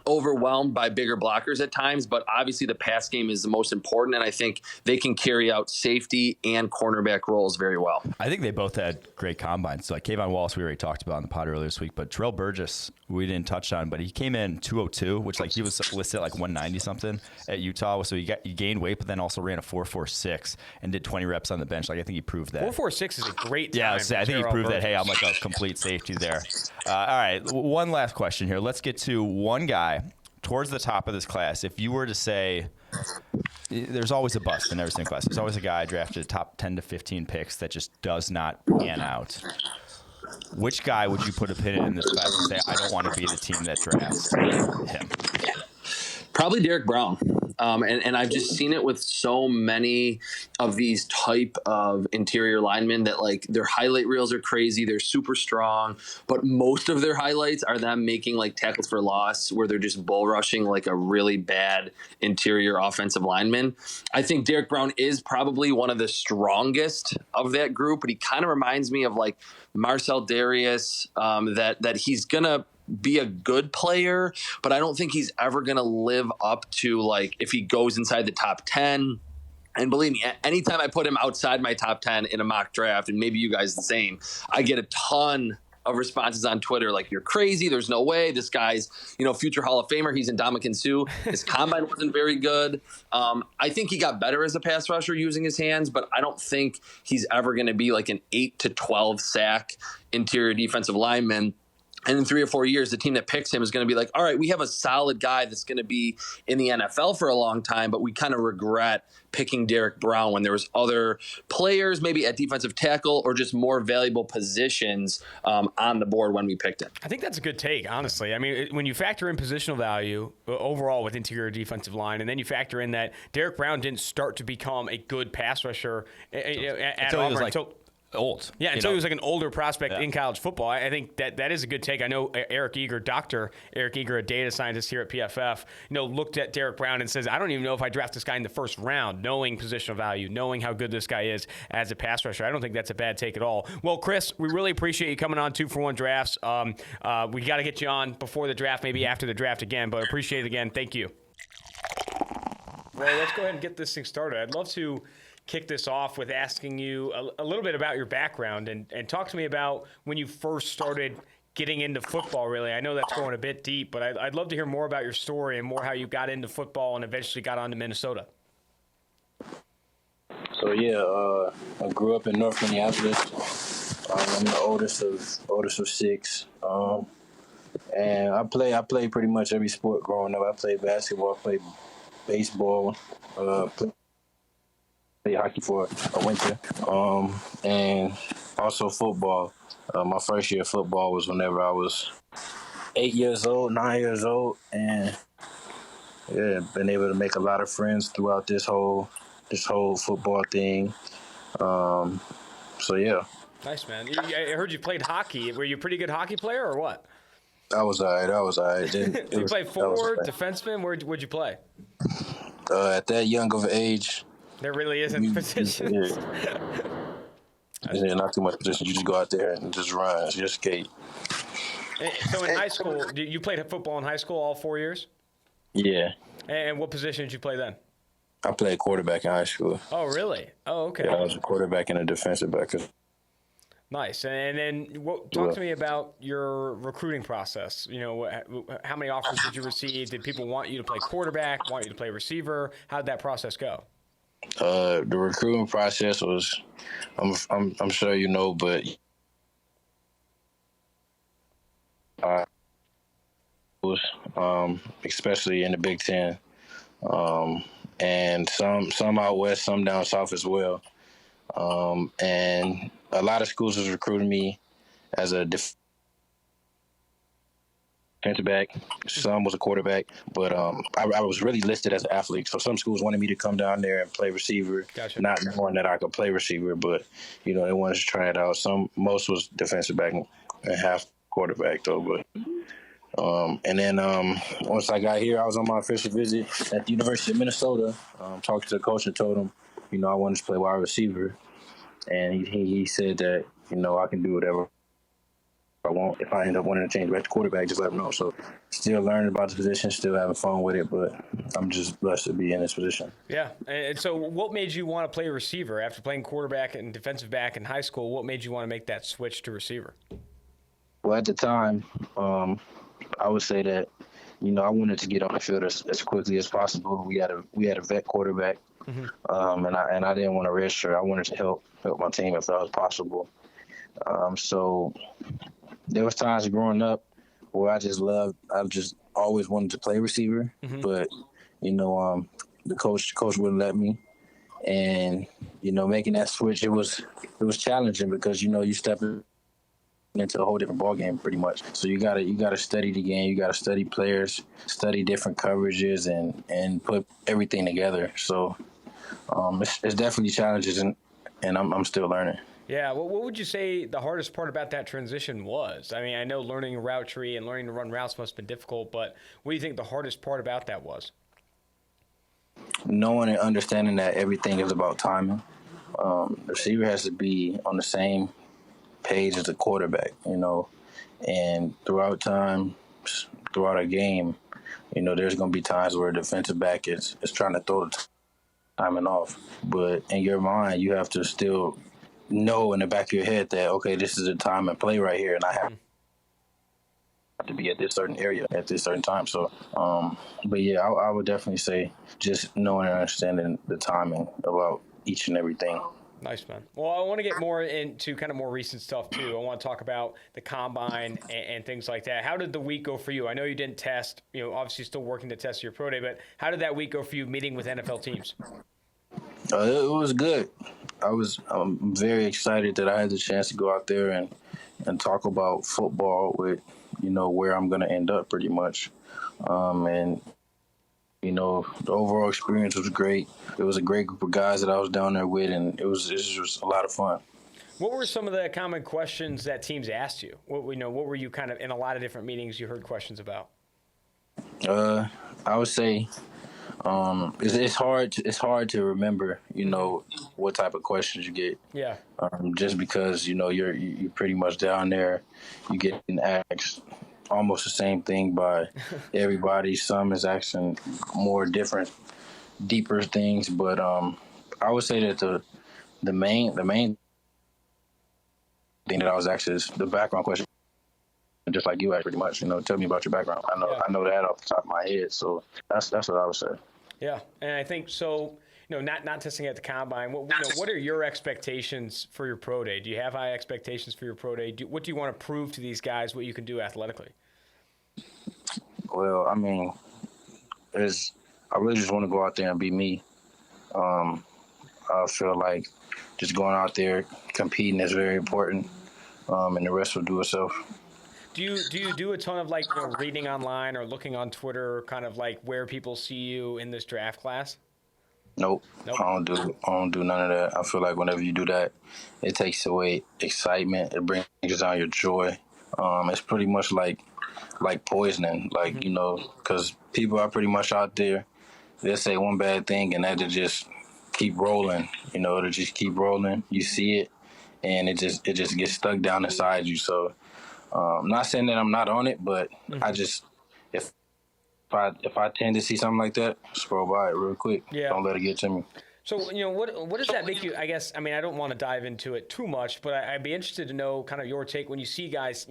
overwhelmed by bigger blockers at times, but obviously the pass game is the most important, and I think they can carry out safety and cornerback roles very well. I think they both had great combines. So like Kayvon Wallace, we already talked about on the pod earlier this week, but Terrell Burgess, we didn't touch on, but he came in 202, which like he was listed at like 190 something at Utah. So he gained weight, but then also ran a 4.46 and did 20 reps on the bench. Like I think he proved that. 4.46 is a great time. Yeah, I think he proved that, hey, I'm like a complete safety there. All right, one last question here. Let's get to one guy towards the top of this class. If you were to say, there's always a bust in every single class. There's always a guy drafted top 10 to 15 picks that just does not pan out. Which guy would you put a pin in this class and say, I don't want to be the team that drafts him? Probably Derek Brown. And I've just seen it with so many of these type of interior linemen that like their highlight reels are crazy. They're super strong, but most of their highlights are them making like tackles for loss where they're just bull rushing like a really bad interior offensive lineman. I think Derek Brown is probably one of the strongest of that group, but he kind of reminds me of like Marcel Darius, that he's going to be a good player, but I don't think he's ever going to live up to like if he goes inside the top 10. And believe me, anytime I put him outside my top 10 in a mock draft, and maybe you guys the same, I get a ton of responses on Twitter like, you're crazy, there's no way, this guy's future Hall of Famer, he's Ndamukong Suh, his combine wasn't very good. I think he got better as a pass rusher using his hands, but I don't think he's ever going to be like an 8 to 12 sack interior defensive lineman. And in 3 or 4 years, the team that picks him is going to be like, all right, we have a solid guy that's going to be in the NFL for a long time, but we kind of regret picking Derek Brown when there was other players maybe at defensive tackle or just more valuable positions on the board when we picked him. I think that's a good take, honestly. I mean, when you factor in positional value overall with interior defensive line, and then you factor in that Derek Brown didn't start to become a good pass rusher at Auburn. old. Yeah, until he was like an older prospect in college football. I think that is a good take. I know Dr. Eric Eager, a data scientist here at PFF, looked at Derek Brown and says, I don't even know if I draft this guy in the first round, knowing positional value, knowing how good this guy is as a pass rusher. I don't think that's a bad take at all. Well, Chris, we really appreciate you coming on 2-for-1 Drafts. We got to get you on before the draft, maybe after the draft again, but appreciate it again. Thank you. Well, let's go ahead and get this thing started. I'd love to kick this off with asking you a little bit about your background and talk to me about when you first started getting into football, really. I know that's going a bit deep, but I'd love to hear more about your story and more how you got into football and eventually got on to Minnesota. So, I grew up in North Minneapolis. I'm the oldest of six. And I played pretty much every sport growing up. I played basketball, I played baseball, played hockey for a winter, and also football. My first year of football was whenever I was 9 years old, and been able to make a lot of friends throughout this whole football thing. Nice, man. I heard you played hockey. Were you a pretty good hockey player or what? I was all right. Did you play forward, defenseman? Where'd you play? At that young of an age, there really isn't positions. Yeah, not too much position. You just go out there and just run. Just skate. So in high school, you played football in high school all 4 years? Yeah. And what position did you play then? I played quarterback in high school. Oh, really? Oh, okay. Yeah, I was a quarterback and a defensive back. Nice. And then talk to me about your recruiting process. How many offers did you receive? Did people want you to play quarterback, want you to play receiver? How did that process go? The recruiting process was, I'm sure you know, but especially in the Big Ten, and some out west, some down south as well, and a lot of schools was recruiting me as a defensive back. Some was a quarterback, but I was really listed as an athlete. So some schools wanted me to come down there and play receiver, Gotcha. Not knowing that I could play receiver, but they wanted to try it out. Most was defensive back and half quarterback though. But and then once I got here, I was on my official visit at the University of Minnesota. Talked to the coach and told him, I wanted to play wide receiver, and he said that I can do whatever I want. If I end up wanting to change back to quarterback, just let them know. So still learning about the position, still having fun with it, but I'm just blessed to be in this position. Yeah. And so what made you want to play receiver after playing quarterback and defensive back in high school? What made you want to make that switch to receiver? Well, at the time, I would say that, I wanted to get on the field as quickly as possible. We had a vet quarterback, and I didn't want to redshirt. I wanted to help my team if that was possible. So there was times growing up where I just always wanted to play receiver, but the coach wouldn't let me, and making that switch it was challenging because you step into a whole different ball game pretty much. So you gotta study the game, you gotta study players, study different coverages, and put everything together. So it's definitely challenges, and I'm still learning. Yeah, well, what would you say the hardest part about that transition was? I mean, I know learning a route tree and learning to run routes must have been difficult, but what do you think the hardest part about that was? Knowing and understanding that everything is about timing. The receiver has to be on the same page as the quarterback, and throughout a game, there's going to be times where a defensive back is trying to throw the timing off. But in your mind, you have to still know in the back of your head that, okay, this is a time and play right here, and I have to be at this certain area at this certain time. So, but yeah, I would definitely say just knowing and understanding the timing about each and everything. Nice, man. Well, I want to get more into kind of more recent stuff, too. I want to talk about the combine and things like that. How did the week go for you? I know you didn't test, obviously still working to test your pro day, but how did that week go for you meeting with NFL teams? It was good. I'm very excited that I had the chance to go out there and talk about football with, where I'm going to end up pretty much. And the overall experience was great. It was a great group of guys that I was down there with, and it was just a lot of fun. What were some of the common questions that teams asked you? What were you kind of in a lot of different meetings you heard questions about? I would say it's hard to remember, what type of questions you get. Yeah. Just because you're pretty much down there, you get asked almost the same thing by everybody. Some is asking more different, deeper things, but I would say that the main thing that I was asked is the background question. Just like you asked, pretty much. Tell me about your background. I know that off the top of my head, so that's what I would say. Yeah, and I think so. Not testing at the combine. What are your expectations for your pro day? Do you have high expectations for your pro day? What do you want to prove to these guys? What you can do athletically? Well, I mean, I really just want to go out there and be me. I feel like just going out there competing is very important, and the rest will do itself. Do you do a ton of reading online or looking on Twitter, kind of like where people see you in this draft class? Nope. I don't do none of that. I feel like whenever you do that, it takes away excitement. It brings down your joy. It's pretty much like poisoning, because people are pretty much out there. They'll say one bad thing and that'll just keep rolling. It'll just keep rolling. You see it, and it just gets stuck down inside you. So. I'm not saying that I'm not on it, but I just if I tend to see something like that, scroll by it real quick. Yeah. Don't let it get to me. So what does that make you? I guess I don't want to dive into it too much, but I'd be interested to know kind of your take when you see guys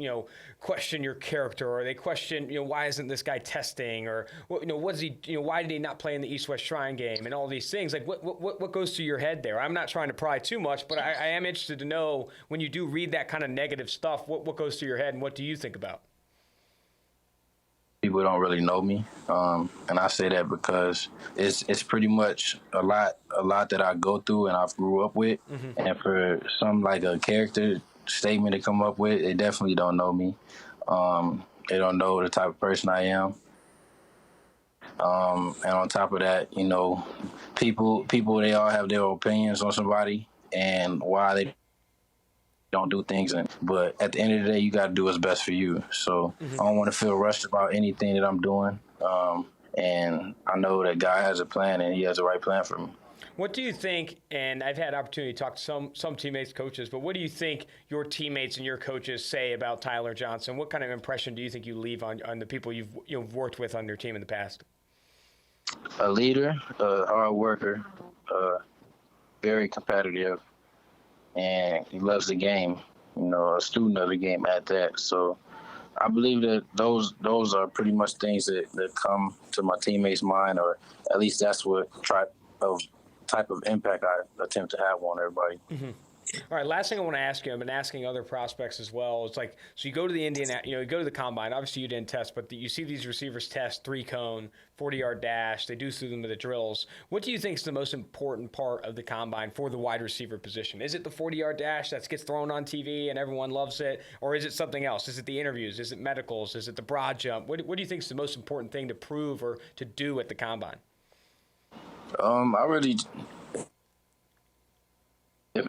question your character, or they question why isn't this guy testing, or what's he why did he not play in the East-West Shrine game, and all these things. Like what goes through your head there? I'm not trying to pry too much, but I am interested to know when you do read that kind of negative stuff, what goes through your head and what do you think about? People don't really know me, and I say that because it's pretty much a lot that I go through and I've grew up with, and for some like a character statement to come up with, they definitely don't know me. They don't know the type of person I am, and on top of that, people they all have their opinions on somebody and why they don't do things, but at the end of the day, you got to do what's best for you. So I don't want to feel rushed about anything that I'm doing, and I know that God has a plan and he has the right plan for me. What do you think, and I've had opportunity to talk to some teammates, coaches, but what do you think your teammates and your coaches say about Tyler Johnson? What kind of impression do you think you leave on the people you've worked with on your team in the past? A leader, a hard worker, very competitive, and he loves the game, a student of the game at that. So I believe that those are pretty much things that come to my teammates' mind, or at least that's what type of impact I attempt to have on everybody. Mm-hmm. All right, last thing I want to ask you, I've been asking other prospects as well. It's like, so you go to the you go to the combine. Obviously, you didn't test, but you see these receivers test 3-cone, 40-yard dash. They do through them with the drills. What do you think is the most important part of the combine for the wide receiver position? Is it the 40-yard dash that gets thrown on TV and everyone loves it, or is it something else? Is it the interviews? Is it medicals? Is it the broad jump? What do you think is the most important thing to prove or to do at the combine?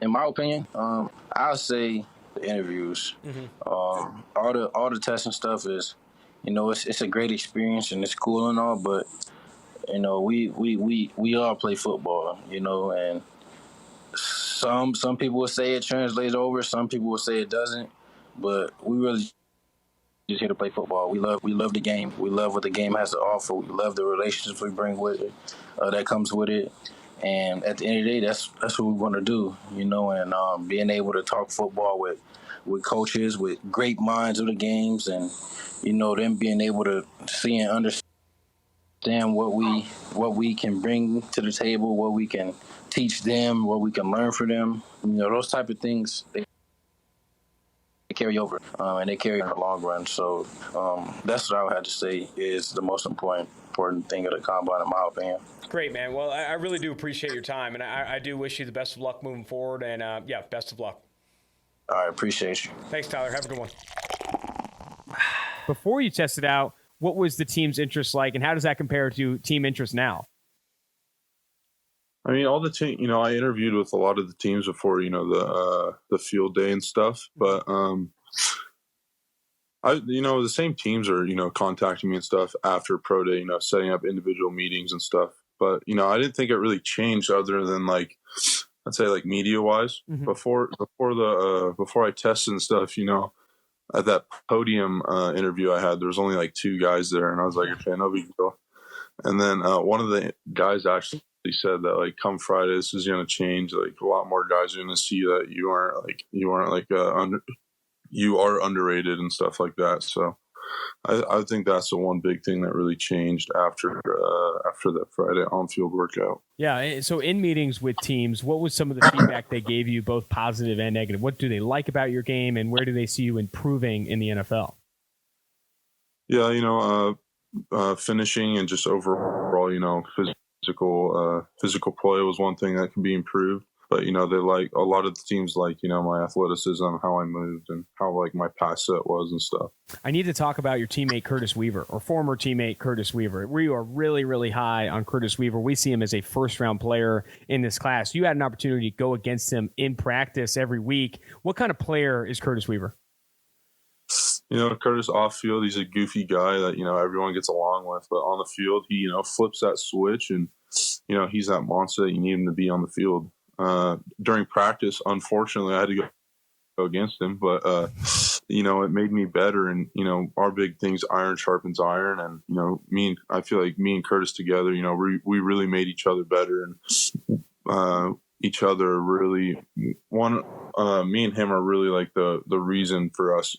In my opinion, I'll say the interviews. All the testing stuff is, it's a great experience and it's cool and all, but we all play football, and some people will say it translates over, some people will say it doesn't, but we really just here to play football. We love the game. We love what the game has to offer. We love the relationships we bring with it, that comes with it. And at the end of the day, that's what we want to do, and being able to talk football with coaches, with great minds of the games, and, them being able to see and understand what we can bring to the table, what we can teach them, what we can learn from them. Those type of things, they carry over, and they carry in the long run. So that's what I would have to say is the most important thing of the combine, in my opinion. Great, man. Well, I really do appreciate your time, and I do wish you the best of luck moving forward, and best of luck. All right, appreciate you. Thanks, Tyler. Have a good one. Before you tested out, what was the team's interest like, and how does that compare to team interest now? I mean, all the team. I interviewed with a lot of the teams before. The field day and stuff. But the same teams are contacting me and stuff after pro day. Setting up individual meetings and stuff. But I didn't think it really changed other than like, I'd say like media wise. Mm-hmm. Before I tested and stuff. At that podium interview I had, there was only like 2 guys there, and I was like, okay, no big deal. And then one of the guys actually said that like come Friday, this is going to change. Like a lot more guys are going to see that you are underrated and stuff like that. So I think that's the one big thing that really changed after that Friday on-field workout. Yeah. So in meetings with teams, what was some of the feedback they gave you, both positive and negative? What do they like about your game, and where do they see you improving in the NFL? Yeah, finishing and just overall, physical play was one thing that can be improved. But, they like a lot of the teams like, my athleticism, how I moved, and how like my pass set was and stuff. I need to talk about your teammate Curtis Weaver, or former teammate Curtis Weaver. We are really, really high on Curtis Weaver. We see him as a first-round player in this class. You had an opportunity to go against him in practice every week. What kind of player is Curtis Weaver? Curtis off field, he's a goofy guy that, everyone gets along with. But on the field, he, flips that switch, and, he's that monster that you need him to be on the field. During practice, unfortunately, I had to go against him, but it made me better. And our big thing's iron sharpens iron, and I feel like me and Curtis together, we really made each other better, and each other really me and him are really like the reason for us,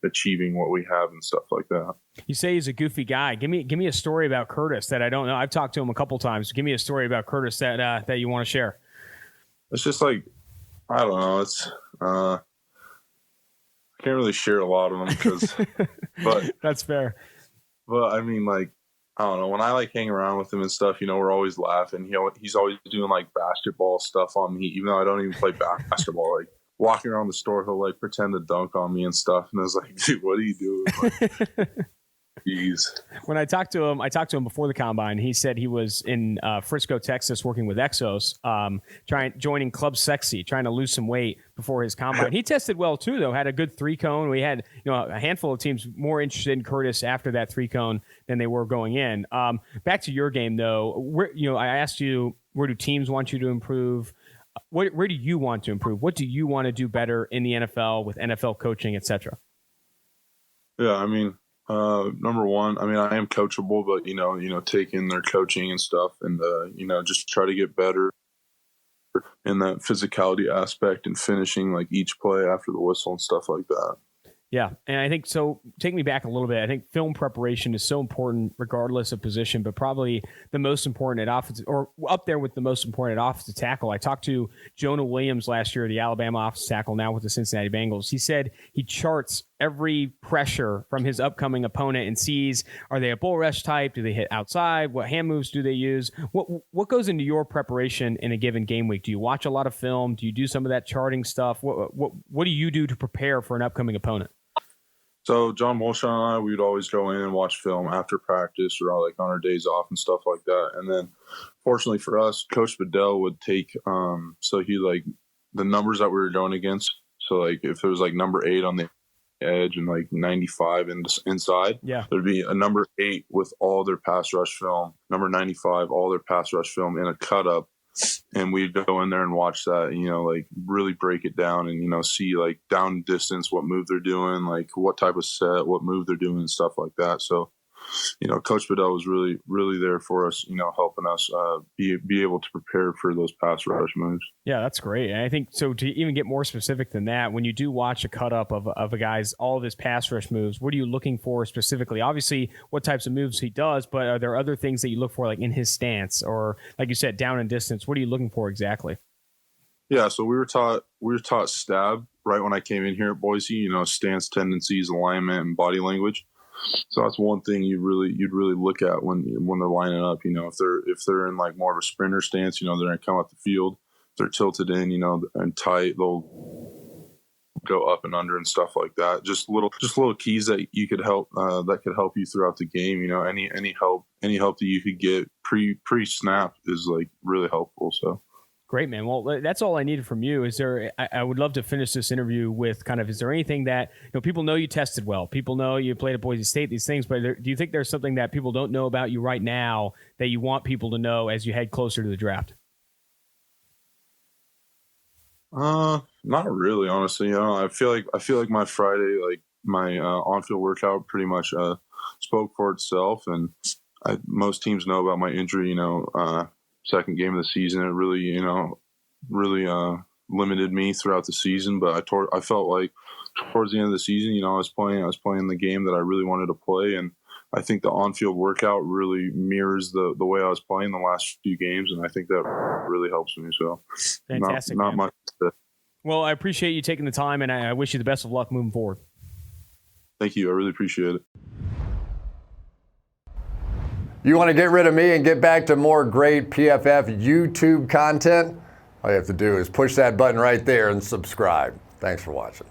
achieving what we have and stuff like that. You say he's a goofy guy. Give me a story about Curtis that I don't know. I've talked to him a couple times. Give me a story about Curtis that you want to share. It's just like, I don't know. It's I can't really share a lot of them but that's fair. But I mean, like, I don't know. When I like hang around with him and stuff, we're always laughing. He's always doing like basketball stuff on me, even though I don't even play basketball. Like walking around the store, he'll like pretend to dunk on me and stuff. And I was like, dude, what are you doing? Like, jeez. When I talked to him before the combine. He said he was in Frisco, Texas, working with Exos, joining Club Sexy, trying to lose some weight before his combine. He tested well too, though. Had a good 3-cone. We had a handful of teams more interested in Curtis after that 3-cone than they were going in. Back to your game, though. I asked you, where do teams want you to improve? Where do you want to improve? What do you want to do better in the NFL with NFL coaching, etc.? Yeah, I mean. Number one, I mean, I am coachable, but take in their coaching and stuff, and just try to get better in that physicality aspect and finishing like each play after the whistle and stuff like that. Yeah, and I think so. Take me back a little bit. I think film preparation is so important, regardless of position, but probably the most important at offensive, or up there with the most important at offensive tackle. I talked to Jonah Williams last year, the Alabama offensive tackle, now with the Cincinnati Bengals. He said he charts every pressure from his upcoming opponent and sees, are they a bull rush type? Do they hit outside? What hand moves do they use? What goes into your preparation in a given game week? Do you watch a lot of film? Do you do some of that charting stuff? What do you do to prepare for an upcoming opponent? So John Molshon and I, we would always go in and watch film after practice or like on our days off and stuff like that. And then fortunately for us, Coach Bedell would take, so he like the numbers that we were going against. So like if it was like number 8 on the edge and like 95 inside, there'd be a number 8 with all their pass rush film, number 95, all their pass rush film in a cut up. And we'd go in there and watch that, like really break it down and, see like down distance, what move they're doing, like what type of set, what move they're doing and stuff like that. So, Coach Bedell was really, really there for us, helping us be able to prepare for those pass rush moves. Yeah, that's great. And I think so to even get more specific than that, when you do watch a cut up of a guy's, all of his pass rush moves, what are you looking for specifically? Obviously what types of moves he does, but are there other things that you look for, like in his stance or like you said, down and distance? What are you looking for exactly? Yeah. So we were taught stab right when I came in here at Boise, stance, tendencies, alignment, and body language. So that's one thing you'd really look at when they're lining up. If they're in like more of a sprinter stance, they're gonna come up the field. If they're tilted in, and tight, they'll go up and under and stuff like that. Just little keys that you could help that could help you throughout the game. Any help that you could get pre-snap is like really helpful. So. Great, man. Well, that's all I needed from you. I would love to finish this interview with kind of, is there anything that, people know you tested well, people know you played at Boise State, these things, but do you think there's something that people don't know about you right now that you want people to know as you head closer to the draft? Not really, honestly. I feel like my Friday, like my on-field workout pretty much spoke for itself, and most teams know about my injury, second game of the season. It really, limited me throughout the season. But I felt like towards the end of the season, I was playing the game that I really wanted to play. And I think the on-field workout really mirrors the way I was playing the last few games. And I think that really helps me. So fantastic, not much. Well, I appreciate you taking the time, and I wish you the best of luck moving forward. Thank you. I really appreciate it. You want to get rid of me and get back to more great PFF YouTube content? All you have to do is push that button right there and subscribe. Thanks for watching.